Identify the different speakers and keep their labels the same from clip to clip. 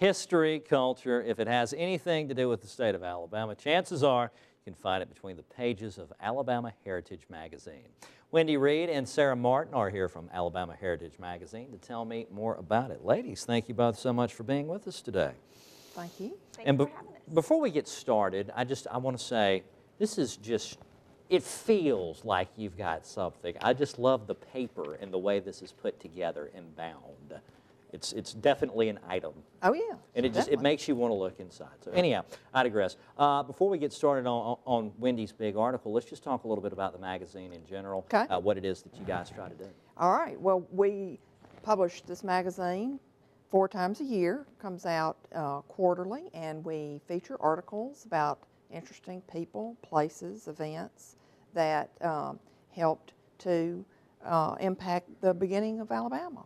Speaker 1: history, culture, if it has anything to do with the state of Alabama, chances are you can find it between the pages of Alabama Heritage Magazine. Wendy Reed and Sarah Martin are here from Alabama Heritage Magazine to tell me more about it. Ladies, thank you both so much for being with us today.
Speaker 2: Thank you.
Speaker 3: Thank you for having us.
Speaker 1: Before we get started, I want to say this is just, it feels like you've got something. I just love the paper and the way this is put together and bound. It's definitely an item.
Speaker 2: Oh, yeah.
Speaker 1: And it makes you want to look inside. So anyhow, I digress. Before we get started on Wendy's big article, let's just talk a little bit about the magazine in general,
Speaker 2: Okay.
Speaker 1: What it is that you guys try to do.
Speaker 2: All right. Well, we publish this magazine 4 times a year. Comes out quarterly, and we feature articles about interesting people, places, events that helped to impact the beginning of Alabama.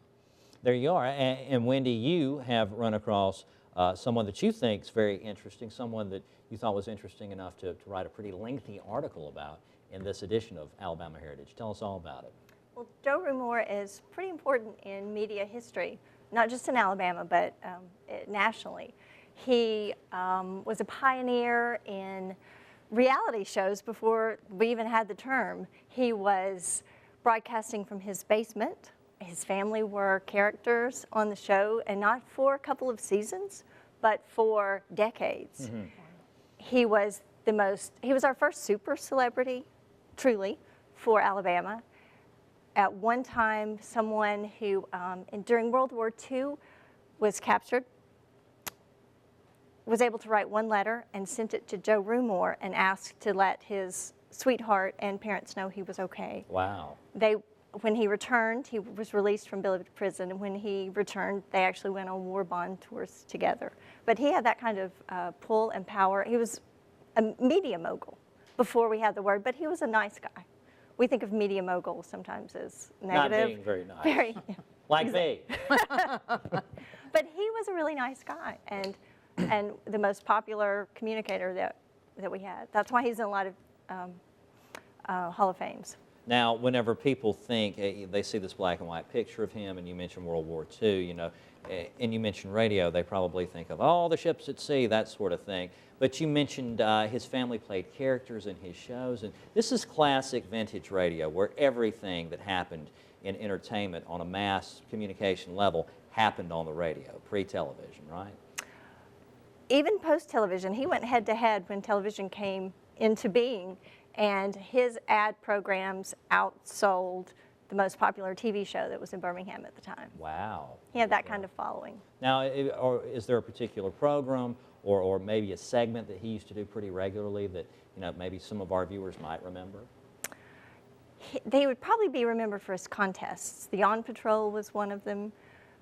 Speaker 1: There you are. And Wendy, you have run across someone that you think is very interesting, someone that you thought was interesting enough to write a pretty lengthy article about in this edition of Alabama Heritage. Tell us all about it.
Speaker 3: Well, Joe Rumore is pretty important in media history, not just in Alabama, but nationally. He was a pioneer in reality shows before we even had the term. He was broadcasting from his basement. His family were characters on the show, and not for a couple of seasons, but for decades. Mm-hmm. He was our first super celebrity, truly, for Alabama. At one time, someone who, during World War II, was captured, was able to write one letter and sent it to Joe Rumore and asked to let his sweetheart and parents know he was okay.
Speaker 1: Wow.
Speaker 3: When he returned, he was released from Billy prison, and when he returned, they actually went on war bond tours together. But he had that kind of pull and power. He was a media mogul before we had the word, but he was a nice guy. We think of media mogul sometimes as negative.
Speaker 1: Not being very nice. Like me.
Speaker 3: But he was a really nice guy, and the most popular communicator that we had. That's why he's in a lot of Hall of Fames.
Speaker 1: Now, whenever people think, they see this black and white picture of him, and you mention World War II, you know, and you mention radio, they probably think of, oh, the ships at sea, that sort of thing. But you mentioned his family played characters in his shows, and this is classic vintage radio, where everything that happened in entertainment on a mass communication level happened on the radio, pre-television, right?
Speaker 3: Even post-television, he went head-to-head when television came into being, and his ad programs outsold the most popular TV show that was in Birmingham at the time.
Speaker 1: Wow.
Speaker 3: He had that kind of following.
Speaker 1: Now, is there a particular program or maybe a segment that he used to do pretty regularly that, you know, maybe some of our viewers might remember?
Speaker 3: They would probably be remembered for his contests. The On Patrol was one of them,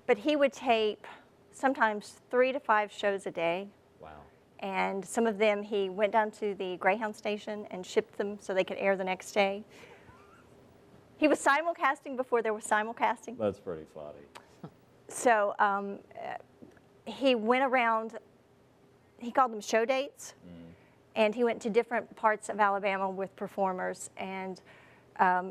Speaker 3: but he would tape sometimes 3 to 5 shows a day.
Speaker 1: Wow.
Speaker 3: And some of them he went down to the Greyhound station and shipped them so they could air the next day. He was simulcasting before there was simulcasting.
Speaker 1: That's pretty funny.
Speaker 3: So he went around, he called them show dates, and he went to different parts of Alabama with performers, and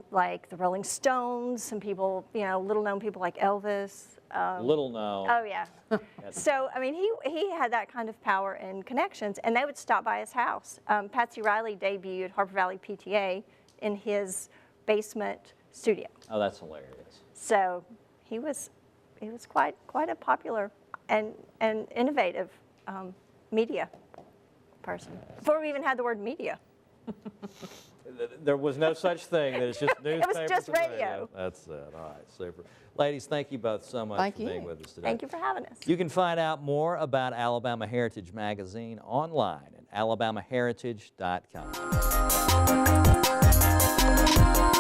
Speaker 3: like the Rolling Stones, some people, you know, little-known people like Elvis.
Speaker 1: Little known.
Speaker 3: Oh, yeah. So, I mean, he had that kind of power and connections, and they would stop by his house. Patsy Riley debuted Harper Valley PTA in his basement studio.
Speaker 1: Oh, that's hilarious.
Speaker 3: So he was quite a popular and innovative media person before we even had the word media.
Speaker 1: There was no such thing. That it's just newspapers.
Speaker 3: It was just
Speaker 1: and
Speaker 3: radio.
Speaker 1: That's it. All right, super. Ladies, thank you both so much for being with us today.
Speaker 3: Thank you for having us.
Speaker 1: You can find out more about Alabama Heritage Magazine online at alabamaheritage.com.